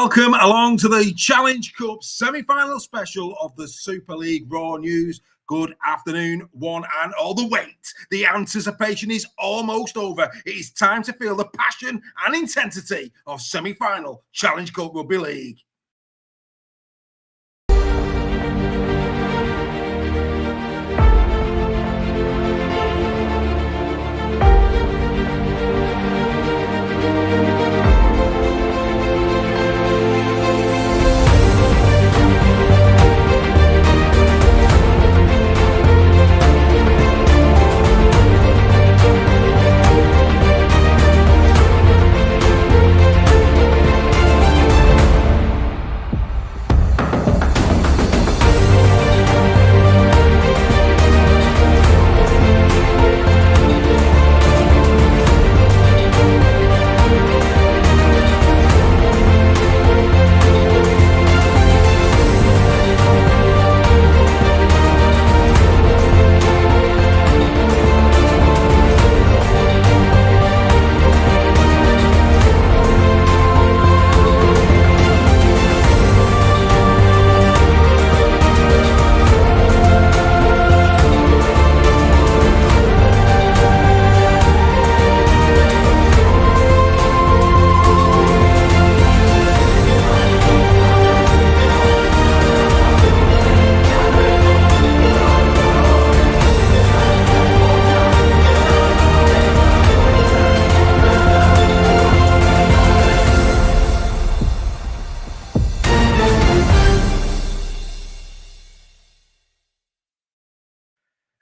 Welcome along to the Challenge Cup semi-final special of the Super League Raw News. Good afternoon, one and all. The wait, the anticipation is almost over. It is time to feel the passion and intensity of semi-final Challenge Cup Rugby League.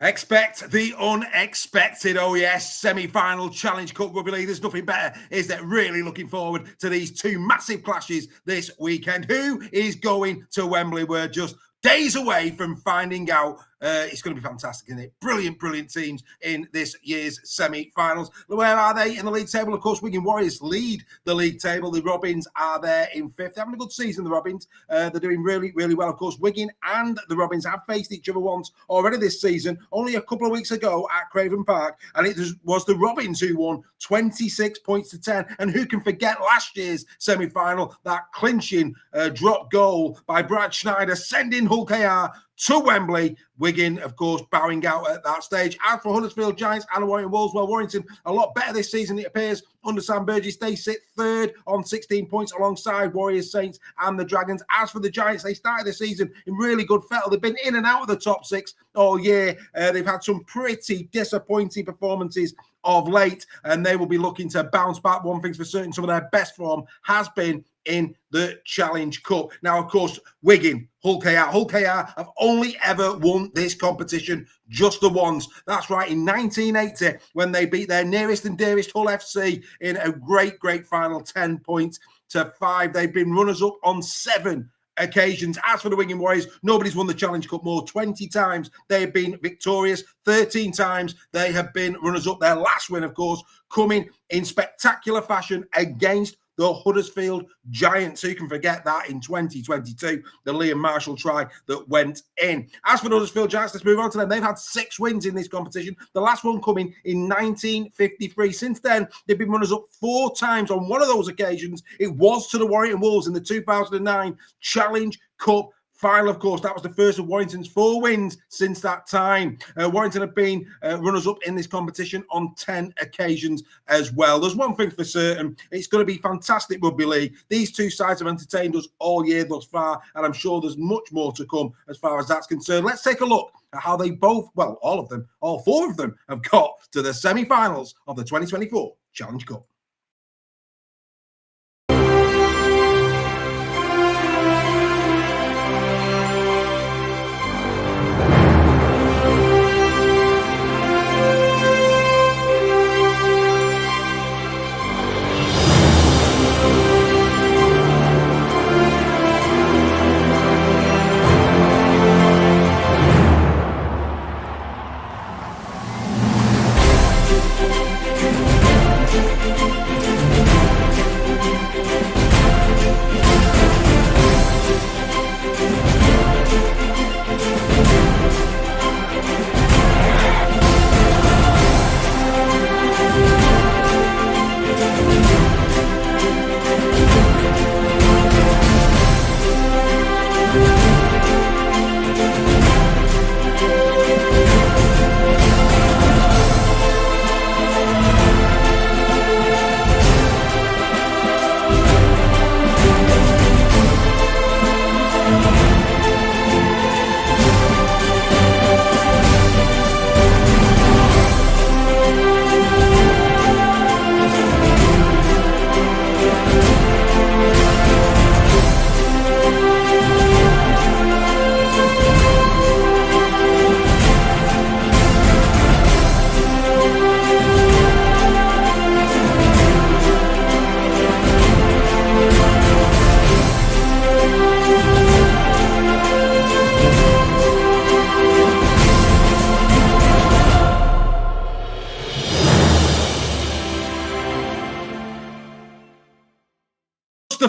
Expect the unexpected. Oh yes, semi-final Challenge Cup Rugby League. There's nothing better, is there? Really looking forward to these two massive clashes this weekend. Who is going to Wembley? We're just days away from finding out. It's going to be fantastic, isn't it? Brilliant teams in this year's semi-finals. Where are they in the league table? Of course, Wigan Warriors lead the league table. The Robins are there in fifth. They're having a good season, the Robins. They're doing really well. Of course, Wigan and the Robins have faced each other once already this season, only a couple of weeks ago at Craven Park, and it was the Robins who won 26 points to 10. And who can forget last year's semi-final, that clinching drop goal by Brad Schneider, sending Hull KR to Wembley. Wigan, of course, bowing out at that stage. As for Huddersfield Giants and Warrington Wolves, well, Warrington a lot better this season, it appears, under Sam Burgess. They sit third on 16 points alongside Warriors, Saints and the Dragons. As for the Giants, they started the season in really good fettle. They've been in and out of the top six all year. They've had some pretty disappointing performances of late, and they will be looking to bounce back. One thing's for certain, some of their best form has been in the Challenge Cup. Now, of course, Wigan, Hull KR have only ever won this competition just the once. That's right, in 1980, when they beat their nearest and dearest Hull FC in a great final, 10 points to 5. They've been runners-up on 7 occasions. As for the Wigan Warriors, nobody's won the Challenge Cup more. 20 times they have been victorious. 13 times they have been runners-up. Their last win, of course, coming in spectacular fashion against the Huddersfield Giants. Who can forget that in 2022, the Liam Marshall try that went in. As for the Huddersfield Giants, let's move on to them. They've had 6 wins in this competition, the last one coming in 1953. Since then, they've been runners up 4 times. On one of those occasions, it was to the Warrington Wolves in the 2009 Challenge Cup final. Of course, that was the first of Warrington's 4 wins since that time. Warrington have been runners-up in this competition on 10 occasions as well. There's one thing for certain, it's going to be fantastic rugby league. These two sides have entertained us all year thus far, and I'm sure there's much more to come as far as that's concerned. Let's take a look at how they both, well, all 4 of them have got to the semi-finals of the 2024 Challenge Cup.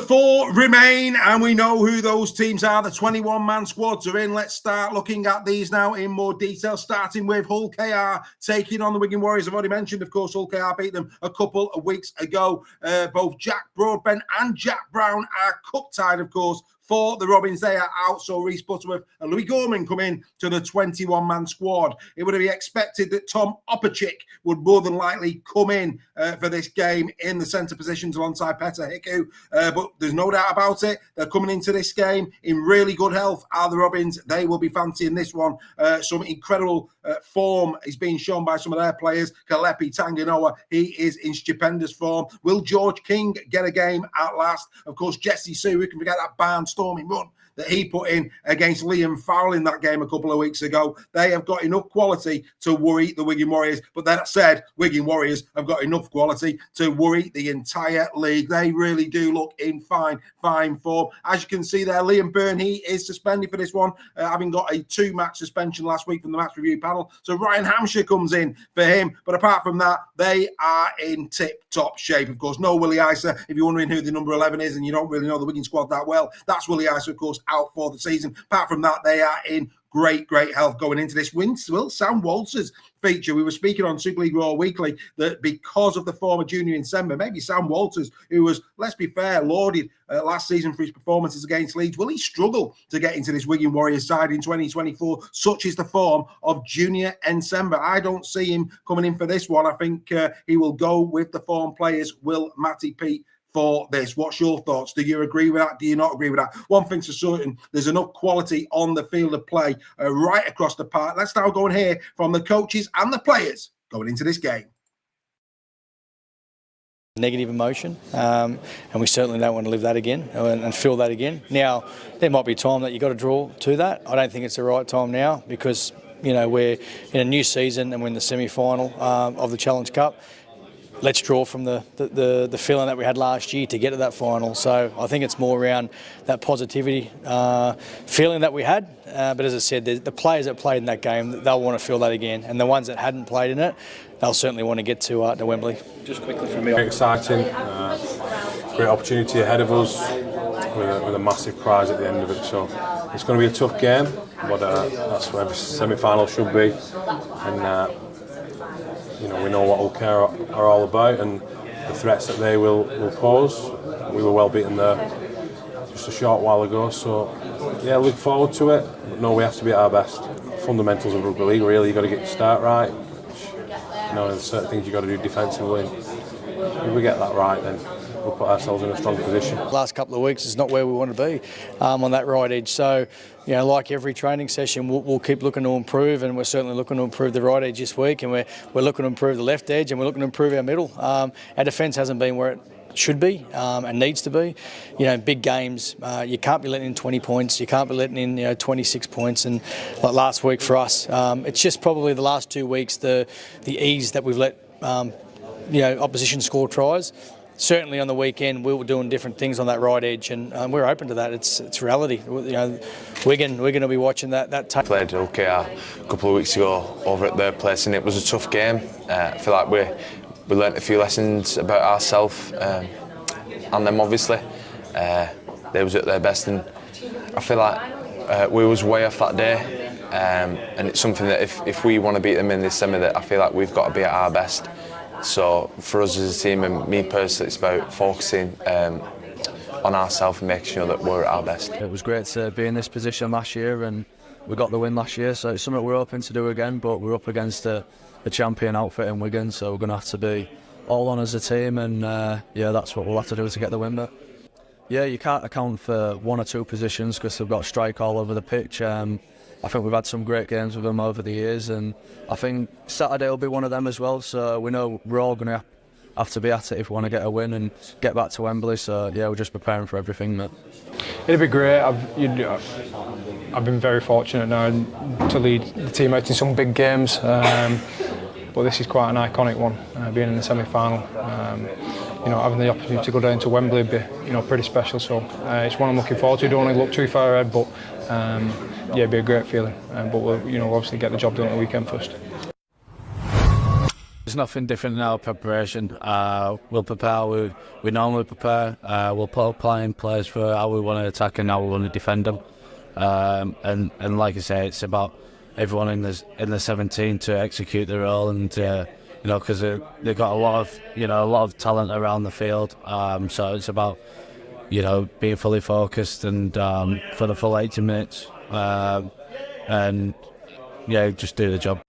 four remain, and we know who those teams are. The 21-man squads are in. Let's start looking at these now in more detail, starting with Hull KR taking on the Wigan Warriors. I've already mentioned, of course, Hull KR beat them a couple of weeks ago. Both Jack Broadbent and Jack Brown are cup-tied, of course, for the Robins. They are out, so Reece Butterworth and Louis Gorman come in to the 21-man squad. It would be expected that Tom Opachik would more than likely come in for this game in the centre positions alongside Petter Hiku, but there's no doubt about it. They're coming into this game in really good health, are the Robins. They will be fancying this one. Some incredible form is being shown by some of their players. Kalepi Tanganoa, he is in stupendous form. Will George King get a game at last? Of course, Jesse Sue, we can forget that barnstorming run that he put in against Liam Fowle in that game a couple of weeks ago. They have got enough quality to worry the Wigan Warriors. But that said, Wigan Warriors have got enough quality to worry the entire league. They really do look in fine form. As you can see there, Liam Byrne, he is suspended for this one, having got a 2-match suspension last week from the match review panel. So Ryan Hampshire comes in for him. But apart from that, they are in tip-top shape. Of course, no Willie Isa. If you're wondering who the number 11 is and you don't really know the Wigan squad that well, that's Willie Isa, of course, out for the season. Apart from that, they are in great health going into this. Will Sam Walters feature? We were speaking on Super League Raw Weekly that because of the former junior in December, maybe Sam Walters, who was, let's be fair, lauded last season for his performances against Leeds, will he struggle to get into this Wigan Warriors side in 2024? Such is the form of junior Ensemble. I don't see him coming in for this one. I think he will go with the form players, Will Matty Pete, for this. What's your thoughts? Do you agree with that? Do you not agree with that? One thing's for certain, there's enough quality on the field of play right across the park. Let's now go and hear from the coaches and the players going into this game. Negative emotion, and we certainly don't want to live that again and feel that again. Now, there might be time that you've got to draw to that. I don't think it's the right time now because, you know, we're in a new season and we're in the semi-final of the Challenge Cup. Let's draw from the feeling that we had last year to get to that final. So I think it's more around that positivity feeling that we had. But as I said, the players that played in that game, they'll want to feel that again. And the ones that hadn't played in it, they'll certainly want to get to Wembley. Just quickly from me. Very exciting. Great opportunity ahead of us with a massive prize at the end of it. So it's going to be a tough game, but that's what every semi-final should be. And you know, we know what Hull KR are all about and the threats that they will pose. We were well beaten there just a short while ago, so yeah, look forward to it. But no, we have to be at our best. Fundamentals of rugby league, really, you've got to get your start right. You know, there's certain things you've got to do defensively. If we get that right, then we'll put ourselves in a strong position. The last couple of weeks is not where we want to be on that right edge. So, you know, like every training session, we'll keep looking to improve, and we're certainly looking to improve the right edge this week, and we're looking to improve the left edge, and we're looking to improve our middle. Our defence hasn't been where it should be and needs to be. You know, big games, you can't be letting in 20 points, you can't be letting in 26 points, and like last week for us, it's just probably the last 2 weeks the ease that we've let opposition score tries. Certainly on the weekend we were doing different things on that right edge, and we're open to that. It's reality. You know, we're going to be watching that tape. Played OK a couple of weeks ago over at their place, and it was a tough game. I feel like we learnt a few lessons about ourselves and them, obviously. They was at their best, and I feel like we was way off that day. And it's something that if we want to beat them in this semi, that I feel like we've got to be at our best. So for us as a team and me personally, it's about focusing on ourselves and making sure that we're at our best. It was great to be in this position last year, and we got the win last year, so it's something we're hoping to do again, but we're up against the champion outfit in Wigan, so we're going to have to be all on as a team, and yeah, that's what we'll have to do to get the win there. Yeah, you can't account for one or two positions because they've got strike all over the pitch. I think we've had some great games with them over the years, and I think Saturday will be one of them as well, so we know we're all going to have to be at it if we want to get a win and get back to Wembley, so yeah, we're just preparing for everything, mate. It'd be great. I've been very fortunate now to lead the team out in some big games, but this is quite an iconic one, being in the semi-final. You know, having the opportunity to go down to Wembley would be, pretty special. So it's one I'm looking forward to. Don't want to look too far ahead, but yeah, it'd be a great feeling. But we'll, obviously get the job done at the weekend first. There's nothing different in our preparation. We'll prepare. We normally prepare. We'll put playing players for how we want to attack and how we want to defend them. And like I say, it's about everyone in the 17 to execute their role, and because they've got a lot of talent around the field. So it's about being fully focused and for the full 80 minutes, and just do the job.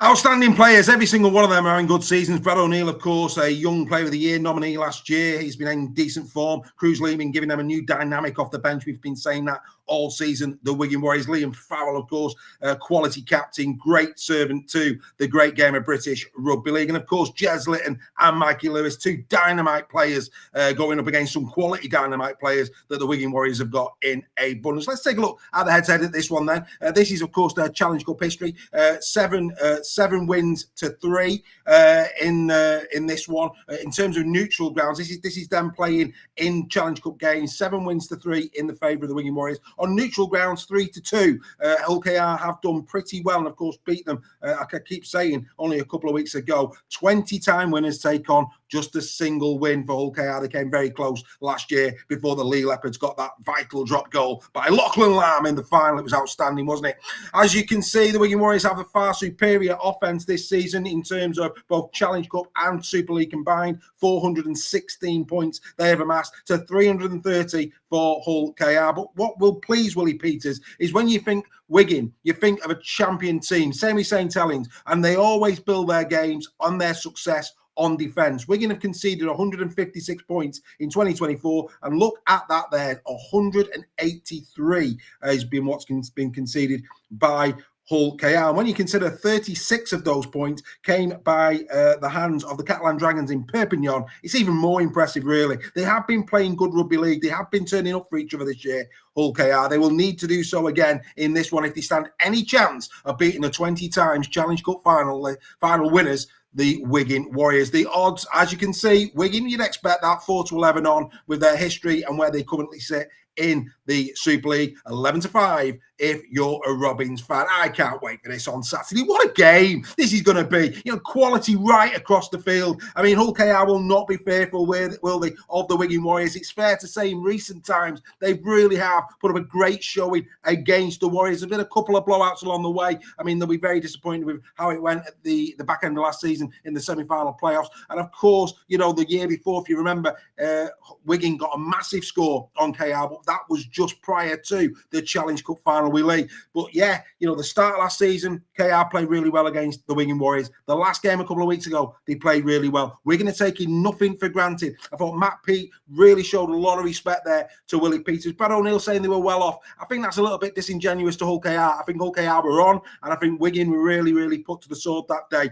Outstanding players, every single one of them are in good seasons. Brad O'Neill, of course, a Young Player of the Year nominee last year. He's been in decent form. Cruz Leeman giving them a new dynamic off the bench. We've been saying that all season. The Wigan Warriors, Liam Farrell, of course, quality captain, great servant to the great game of British Rugby League. And, of course, Jez Litton and Mikey Lewis, two dynamite players going up against some quality dynamite players that the Wigan Warriors have got in abundance. Let's take a look at the head-to-head at this one then. This is, of course, their Challenge Cup history. Seven wins to 3 in this one. In terms of neutral grounds, this is them playing in Challenge Cup games. 7 wins to 3 in the favour of the Wigan Warriors. On neutral grounds, 3-2. Hull KR have done pretty well, and of course beat them. I keep saying only a couple of weeks ago. 20-time winners take on just a single win for Hull KR. They came very close last year before the Lee Leopards got that vital drop goal by Lachlan Lamb in the final. It was outstanding, wasn't it? As you can see, the Wigan Warriors have a far superior offence this season in terms of both Challenge Cup and Super League combined. 416 points they have amassed to 330 for Hull KR. But what will please Willie Peters is when you think Wigan, you think of a champion team, same with St Helens, and they always build their games on their success on defence. Wigan have conceded 156 points in 2024, and look at that there, 183 has been what's been conceded by Hull KR. And when you consider 36 of those points came by the hands of the Catalan Dragons in Perpignan, it's even more impressive, really. They have been playing good rugby league. They have been turning up for each other this year, Hull KR. They will need to do so again in this one if they stand any chance of beating the 20 times Challenge Cup final winners, the Wigan Warriors. The odds, as you can see, Wigan, you'd expect that 4-11 on with their history and where they currently sit in the Super League. 11-5 if you're a Robins fan. I can't wait for this on Saturday. What a game this is going to be. Quality right across the field. I mean, Hull KR will not be fearful, will they, of the Wigan Warriors. It's fair to say in recent times, they really have put up a great showing against the Warriors. There's been a couple of blowouts along the way. I mean, they'll be very disappointed with how it went at the back end of last season in the semi-final playoffs. And of course, the year before, if you remember, Wigan got a massive score on KR, but that was just prior to the Challenge Cup final with Lee. But yeah, the start of last season, KR played really well against the Wigan Warriors. The last game a couple of weeks ago, they played really well. We're going to take nothing for granted. I thought Matt Peake really showed a lot of respect there to Willie Peters. Brad O'Neill saying they were well off. I think that's a little bit disingenuous to Hull KR. I think Hull KR were on, and I think Wigan were really, really put to the sword that day.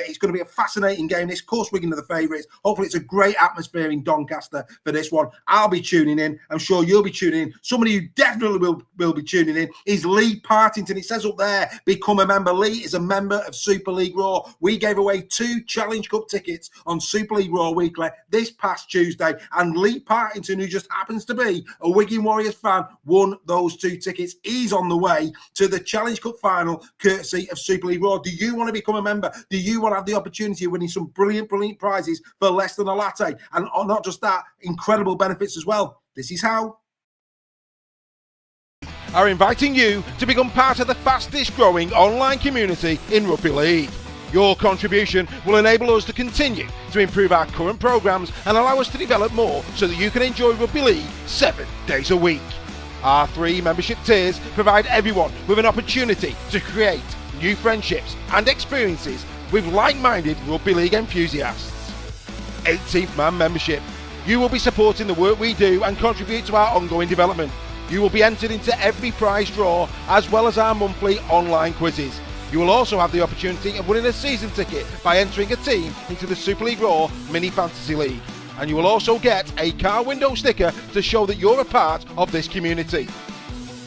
It's going to be a fascinating game. This, of course, Wigan are the favourites. Hopefully it's a great atmosphere in Doncaster for this one. I'll be tuning in. I'm sure you'll be tuning in. Somebody who definitely will be tuning in is Lee Partington. It says up there, become a member. Lee is a member of Super League Raw. We gave away 2 Challenge Cup tickets on Super League Raw Weekly this past Tuesday, and Lee Partington, who just happens to be a Wigan Warriors fan, won those 2 tickets. He's on the way to the Challenge Cup final, courtesy of Super League Raw. Do you want to become a member? Do you want to have the opportunity of winning some brilliant prizes for less than a latte? And not just that, incredible benefits as well. This is how. Are inviting you to become part of the fastest growing online community in Rugby League. Your contribution will enable us to continue to improve our current programmes and allow us to develop more so that you can enjoy Rugby League 7 days a week. Our 3 membership tiers provide everyone with an opportunity to create new friendships and experiences with like-minded Rugby League enthusiasts. 18th man membership. You will be supporting the work we do and contribute to our ongoing development. You will be entered into every prize draw as well as our monthly online quizzes. You will also have the opportunity of winning a season ticket by entering a team into the Super League Raw Mini Fantasy League. And you will also get a car window sticker to show that you're a part of this community.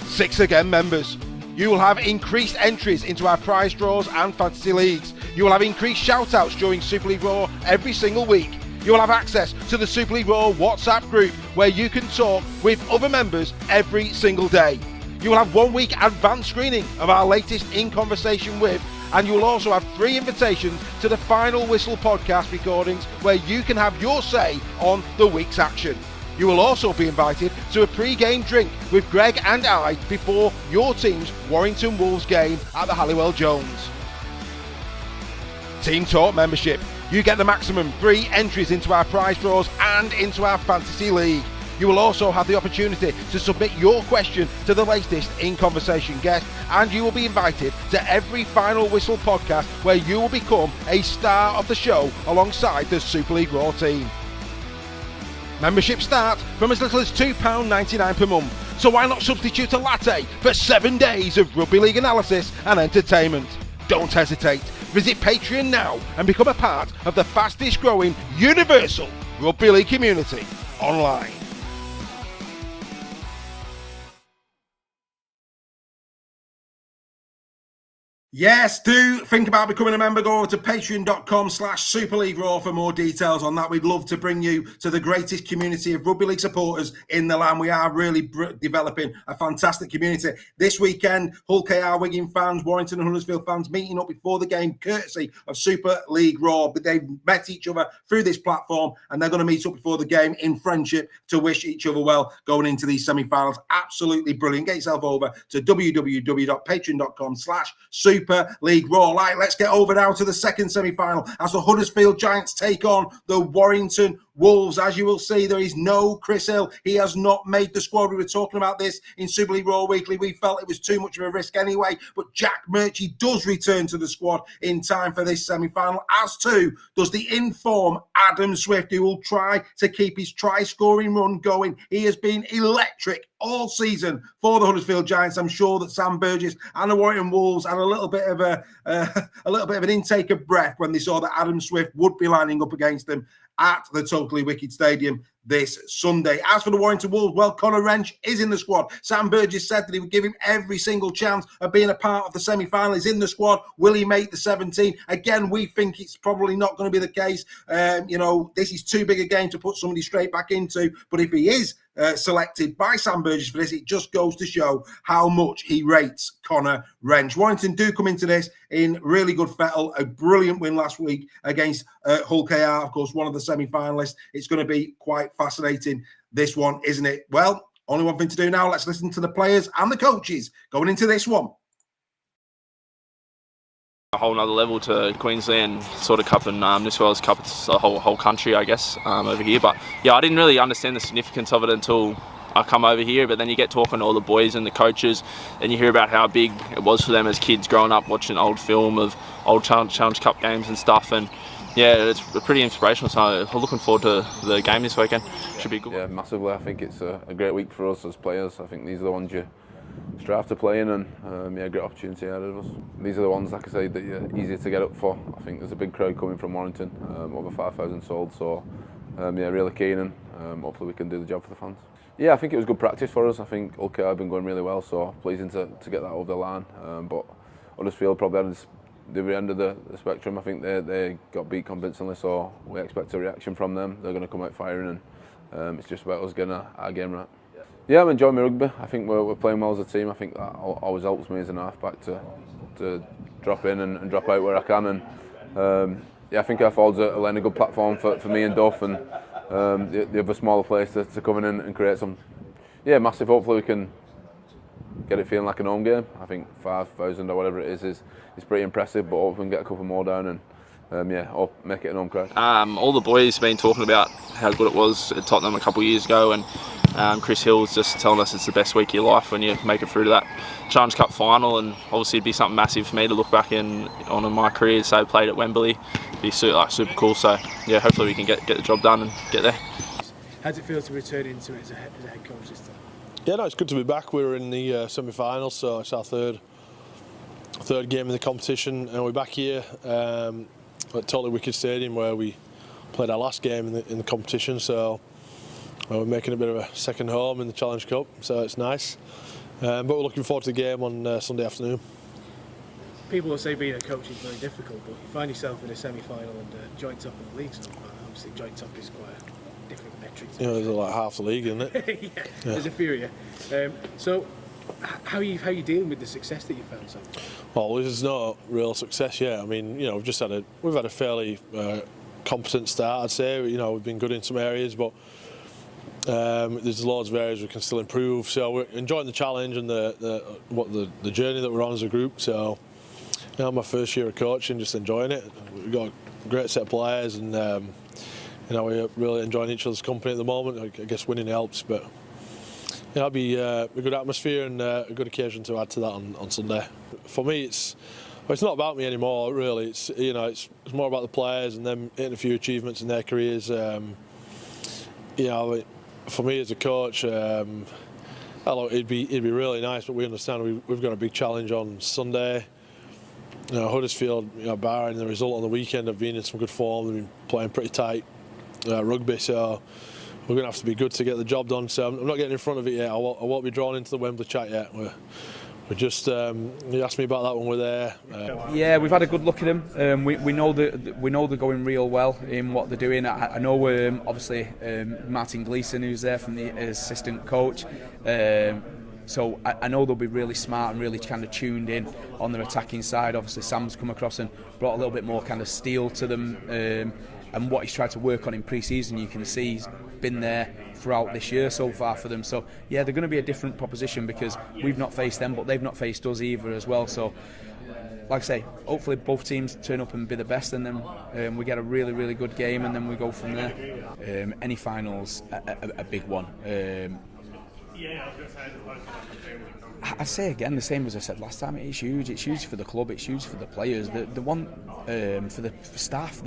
6 again members. You will have increased entries into our prize draws and fantasy leagues. You will have increased shout-outs during Super League Raw every single week. You will have access to the Super League Raw WhatsApp group where you can talk with other members every single day. You will have 1 week advanced screening of our latest In Conversation With And you will also have 3 invitations to the Final Whistle podcast recordings where you can have your say on the week's action. You will also be invited to a pre-game drink with Greg and I before your team's Warrington Wolves game at the Halliwell Jones. Team Talk membership. You get the maximum 3 entries into our prize draws and into our fantasy league. You will also have the opportunity to submit your question to the latest In Conversation guest, and you will be invited to every Final Whistle podcast where you will become a star of the show alongside the Super League Raw team. Membership starts from as little as £2.99 per month, so why not substitute a latte for 7 days of rugby league analysis and entertainment? Don't hesitate. Visit Patreon now and become a part of the fastest growing universal rugby league community online. Yes, do think about becoming a member. Go over to patreon.com/Super League Raw for more details on that. We'd love to bring you to the greatest community of rugby league supporters in the land. We are really developing a fantastic community. This weekend, Hull KR Wigan fans, Warrington and Huddersfield fans meeting up before the game, courtesy of Super League Raw. But they've met each other through this platform, and they're going to meet up before the game in friendship to wish each other well going into these semi-finals. Absolutely brilliant. Get yourself over to www.patreon.com/Super League Raw. Let's get over now to the second semi-final as the Huddersfield Giants take on the Warrington Wolves. As you will see, there is no Chris Hill. He has not made the squad. We were talking about this in Super League Raw Weekly. We felt it was too much of a risk anyway, but Jack Murchie does return to the squad in time for this semi-final, as too does the in-form Adam Swift, who will try to keep his try-scoring run going. He has been electric all season for the Huddersfield Giants. I'm sure that Sam Burgess and the Warrington Wolves had a little bit of an intake of breath when they saw that Adam Swift would be lining up against them at the Totally Wicked Stadium this Sunday. As for the Warrington Wolves, well, Conor Wrench is in the squad. Sam Burgess said that he would give him every single chance of being a part of the semi-final. He's in the squad. Will he make the 17? Again, we think it's probably not going to be the case. This is too big a game to put somebody straight back into. But if he is selected by Sam Burgess for this, it just goes to show how much he rates Conor Wrench. Warrington do come into this in really good fettle. A brilliant win last week against Hull KR, of course, one of the semi-finalists. It's going to be quite fascinating, this one, isn't it? Well, only one thing to do now. Let's listen to the players and the coaches going into this one. A whole nother level to Queensland sort of cup, and as well as cup, it's the whole country, I guess, over here. But yeah, I didn't really understand the significance of it until I come over here. But then you get talking to all the boys and the coaches, and you hear about how big it was for them as kids growing up watching old film of old Challenge Cup games and stuff. And yeah, it's pretty inspirational. So I'm looking forward to the game this weekend. Should be good. Yeah, massively. I think it's a great week for us as players. I think these are the ones you strive to play in, and great opportunity ahead of us. These are the ones, like I say, that you're easier to get up for. I think there's a big crowd coming from Warrington, over 5,000 sold, so really keen, and hopefully we can do the job for the fans. Yeah, I think it was good practice for us. I think Hull KR have been going really well, so pleasing to get that over the line. But Huddersfield probably had the other end of the spectrum. I think they got beat convincingly, so we expect a reaction from them. They're going to come out firing, and it's just about us getting our game right. Yeah, I'm enjoying my rugby. I think we're playing well as a team. I think that always helps me as an halfback to drop in and drop out where I can. And I think our forwards are laying a good platform for me and Duff and the other smaller players to come in and create some. Yeah, massive. Hopefully we can get it feeling like an home game. I think 5,000 or whatever it is pretty impressive. But hopefully we can get a couple more down and make it an home crowd. All the boys have been talking about how good it was at Tottenham a couple of years ago, and Chris Hill's just telling us it's the best week of your life when you make it through to that Challenge Cup final, and obviously it'd be something massive for me to look back on my career. So I played at Wembley, it'd be super cool. So yeah, hopefully we can get the job done and get there. How does it feel to return into it as a head coach this time? Yeah, no, it's good to be back. We were in the semi-finals, so it's our third game in the competition, and we're back here at Totally Wicked Stadium where we played our last game in the competition. So we're making a bit of a second home in the Challenge Cup, so it's nice. But we're looking forward to the game on Sunday afternoon. People will say being a coach is very difficult, but you find yourself in a semi-final and joint top in the league so far. Obviously, joint top is quite a different metric. There's like half the league, isn't it? yeah, there's a few of you. So How are you dealing with the success that you found so far? Well, there's no real success yet. I mean, you know, we've had a fairly competent start, I'd say. You know, we've been good in some areas, but there's loads of areas we can still improve. So we're enjoying the challenge and the journey that we're on as a group. So, you know, my first year of coaching, just enjoying it. We've got a great set of players, and you know, we're really enjoying each other's company at the moment. I guess winning helps, but yeah, it'll be a good atmosphere and a good occasion to add to that on Sunday. For me, it's not about me anymore, really. It's, you know, it's more about the players and them hitting a few achievements in their careers. You know, for me as a coach, it'd be really nice, but we understand we've got a big challenge on Sunday. You know, Huddersfield, you know, barring the result on the weekend, have been in some good form. They've been playing pretty tight rugby, so we're going to have to be good to get the job done. So I'm not getting in front of it yet. I won't be drawn into the Wembley chat yet. We're just, you asked me about that when we're there. Yeah, we've had a good look at them. We know that they're going real well in what they're doing. I know obviously Martin Gleeson, who's there from the assistant coach. So I know they'll be really smart and really kind of tuned in on their attacking side. Obviously Sam's come across and brought a little bit more kind of steel to them. And what he's tried to work on in pre-season, you can see he's been there throughout this year so far for them. So yeah, they're going to be a different proposition because we've not faced them, but they've not faced us either as well. So like I say, hopefully both teams turn up and be the best, and then we get a really, really good game, and then we go from there. Any finals, a big one. I say again the same as I said last time. It's huge. It's huge for the club. It's huge for the players. The one for the staff.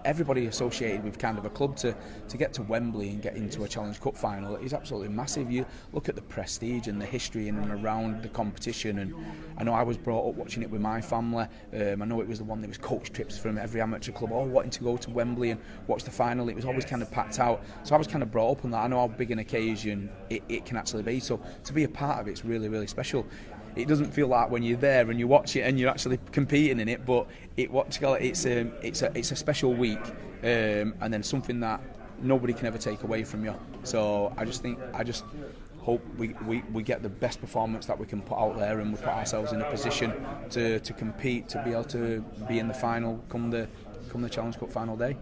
Everybody associated with kind of a club to get to Wembley and get into a Challenge Cup final is absolutely massive. You look at the prestige and the history in and around the competition. And I know I was brought up watching it with my family. I know it was the one that was coach trips from every amateur club, all wanting to go to Wembley and watch the final. It was always kind of packed out. So I was kind of brought up on that. I know how big an occasion it can actually be. So to be a part of it's really, really special. It doesn't feel like when you're there and you watch it and you're actually competing in it, but it's a special week, and then something that nobody can ever take away from you. So I just hope we get the best performance that we can put out there, and we put ourselves in a position to compete, to be able to be in the final come the Challenge Cup final day.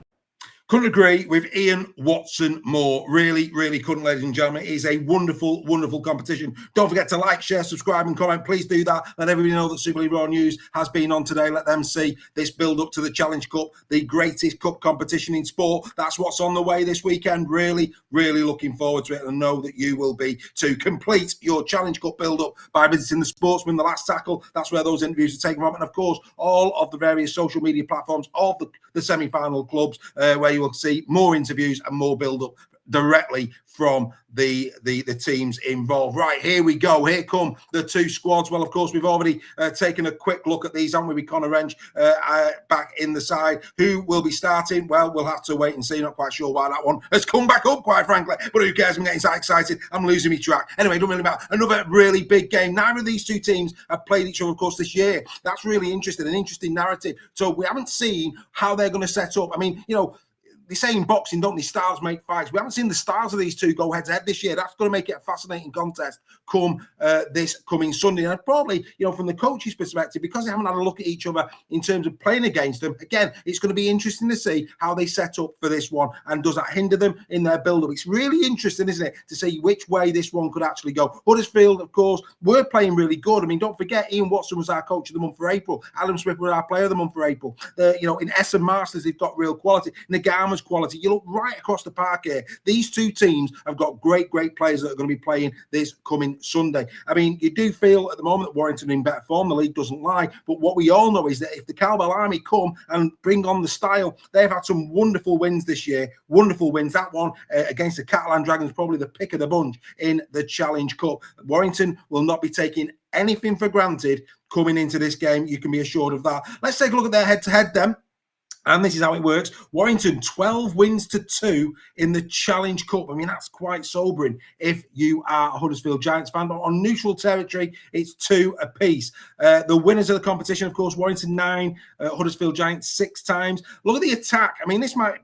Couldn't agree with Ian Watson more. Really, really couldn't, ladies and gentlemen. It is a wonderful, wonderful competition. Don't forget to like, share, subscribe and comment. Please do that. Let everybody know that Super League Raw News has been on today. Let them see this build up to the Challenge Cup, the greatest cup competition in sport. That's what's on the way this weekend. Really, really looking forward to it, and know that you will be too. Complete your Challenge Cup build up by visiting the Sportsman, the Last Tackle. That's where those interviews are taken from. And of course, all of the various social media platforms of the semi-final clubs, where you will see more interviews and more build-up directly from the teams involved. Right, here we go. Here come the two squads. Well, of course, we've already taken a quick look at these, haven't we? With Connor Wrench back in the side. Who will be starting? Well, we'll have to wait and see. Not quite sure why that one has come back up, quite frankly. But who cares? I'm getting so excited. I'm losing my track. Anyway, it doesn't really matter. Another really big game. Neither of these two teams have played each other, of course, this year. That's really interesting, an interesting narrative. So we haven't seen how they're going to set up. I mean, you know, they say in boxing, don't they, styles make fights. We haven't seen the styles of these two go head-to-head this year. That's going to make it a fascinating contest come this coming Sunday. And probably, you know, from the coach's perspective, because they haven't had a look at each other in terms of playing against them, again, it's going to be interesting to see how they set up for this one. And does that hinder them in their build-up? It's really interesting, isn't it, to see which way this one could actually go. Huddersfield, of course, were playing really good. I mean, don't forget, Ian Watson was our coach of the month for April. Adam Smith was our player of the month for April. You know, in Essen Masters, they've got real quality. Nagama's quality. You look right across the park here. These two teams have got great players that are going to be playing this coming Sunday. I mean, you do feel at the moment that Warrington are in better form. The league doesn't lie. But what we all know is that if the Cowbell Army come and bring on the style, they've had some wonderful wins this year. Wonderful wins. That one against the Catalan Dragons, probably the pick of the bunch in the Challenge Cup. Warrington will not be taking anything for granted coming into this game. You can be assured of that. Let's take a look at their head-to-head then. And this is how it works. Warrington, 12 wins to 2 in the Challenge Cup. I mean, that's quite sobering if you are a Huddersfield Giants fan. But on neutral territory, it's 2 apiece. The winners of the competition, of course, Warrington 9, Huddersfield Giants 6 times. Look at the attack. I mean, this might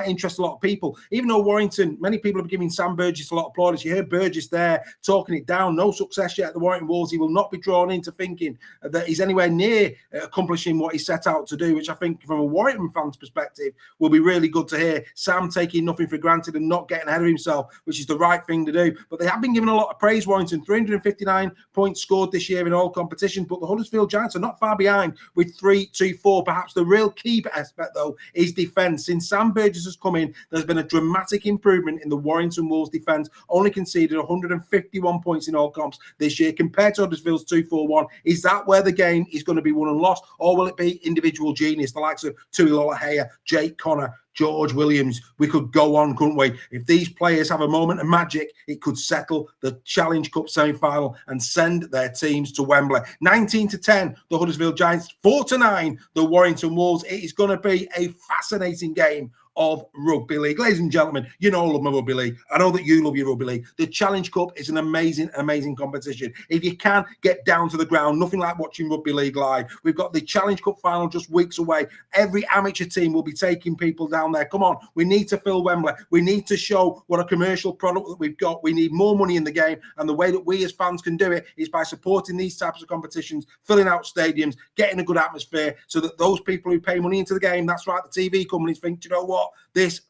interest a lot of people. Even though Warrington, many people have given Sam Burgess a lot of plaudits. You heard Burgess there talking it down. No success yet at the Warrington Wolves. He will not be drawn into thinking that he's anywhere near accomplishing what he set out to do, which I think from a Warrington fans' perspective will be really good to hear. Sam taking nothing for granted and not getting ahead of himself, which is the right thing to do. But they have been given a lot of praise, Warrington. 359 points scored this year in all competitions, but the Huddersfield Giants are not far behind with 324. Perhaps the real key aspect, though, is defence. Since Sam Burgess has come in, there's been a dramatic improvement in the Warrington Wolves defence, only conceded 151 points in all comps this year compared to Huddersfield's 241. Is that where the game is going to be won and lost, or will it be individual genius, the likes of Tuilola Haya, Jake Connor, George Williams? We could go on, couldn't we? If these players have a moment of magic, it could settle the Challenge Cup semi-final and send their teams to Wembley. 19-10, the Huddersfield Giants. 4-9, the Warrington Wolves. It is going to be a fascinating game of rugby league. Ladies and gentlemen, you know I love my rugby league. I know that you love your rugby league. The Challenge Cup is an amazing, amazing competition. If you can get down to the ground, nothing like watching rugby league live. We've got the Challenge Cup final just weeks away. Every amateur team will be taking people down there. Come on, we need to fill Wembley. We need to show what a commercial product that we've got. We need more money in the game, and the way that we as fans can do it is by supporting these types of competitions, filling out stadiums, getting a good atmosphere, so that those people who pay money into the game, that's right, the TV companies think, do you know what? This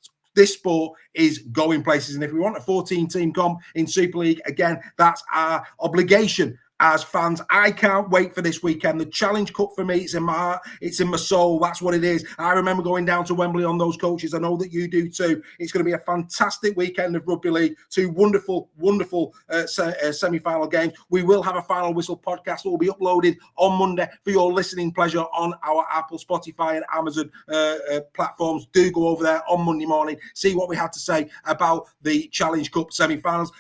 sport is going places. And if we want a 14-team comp in Super League, again, that's our obligation as fans. I can't wait for this weekend. The Challenge Cup for me, it's in my heart, it's in my soul. That's what it is. I remember going down to Wembley on those coaches. I know that you do too. It's going to be a fantastic weekend of rugby league. 2 wonderful, wonderful semi-final games. We will have a Final Whistle podcast that will be uploaded on Monday for your listening pleasure on our Apple, Spotify and Amazon platforms. Do go over there on Monday morning, see what we had to say about the Challenge Cup semi-finals.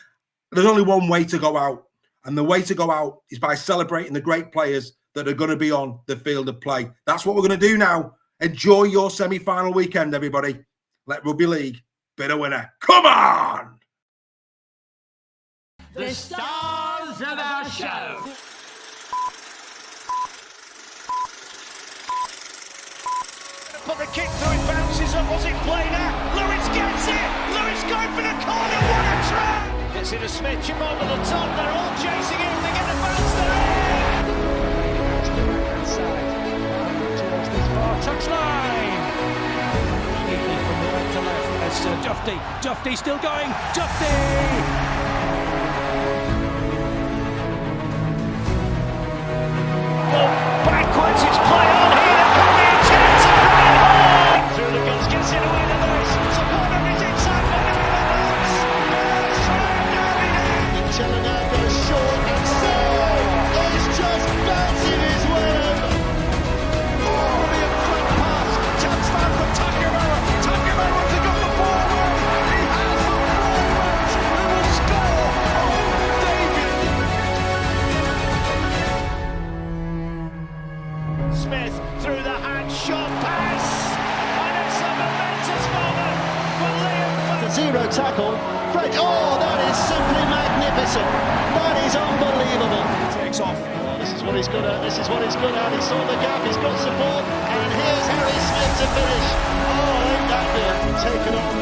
There's only one way to go out. And the way to go out is by celebrating the great players that are going to be on the field of play. That's what we're going to do now. Enjoy your semi-final weekend, everybody. Let rugby league be the winner. Come on! The stars of our show. Put the kick through, it bounces up. Was it play now? Lewis gets it. Lewis going for the corner. What a try! Gets it to Smith. Chip over the top. They're all chasing him. They get the bounce there. To the right side. Towards this far touchline. Sneaky from the right to left. It's Duffy. Duffy still going. Duffy. Backwards, it's play on here. Could be a chance. Through the guns, gets it away the nice. Supporter is inside for Netherlands. Chellenham goes short and so he's just bouncing his way over. Brilliant front pass. Chance found for Takamura. Takamura to go the forward. He has the forward who will score on debut. Smith through the hand, shot pass, and it's a momentous moment for Liam. The zero tackle, Fred. Oh, that is simply magnificent. That is unbelievable. Takes off. Oh, this is what he's good at. This is what he's good at. He saw the gap. He's got support, and here's Harry Smith to finish. Oh, ain't that good? Taken on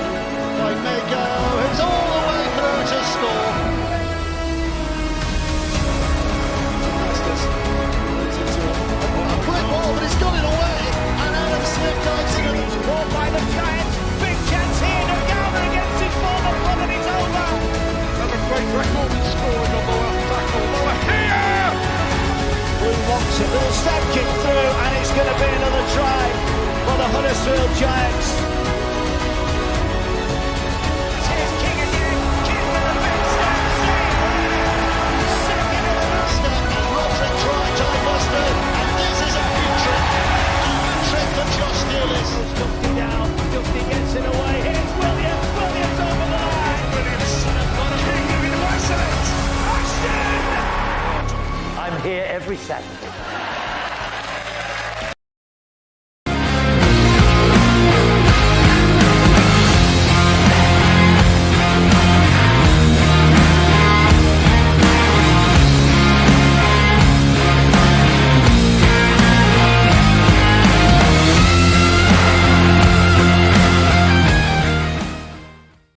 by Mako, who's all the way through to score. Quick ball, but he's got it away, and Adam Smith dives in and ball by the Giants. Big chance here, Nagama against his former club, and it's over. Have a great record in scoring on the last tackle. Over here! Who wants it? Little step kick through, and it's going to be another try for the Huddersfield Giants.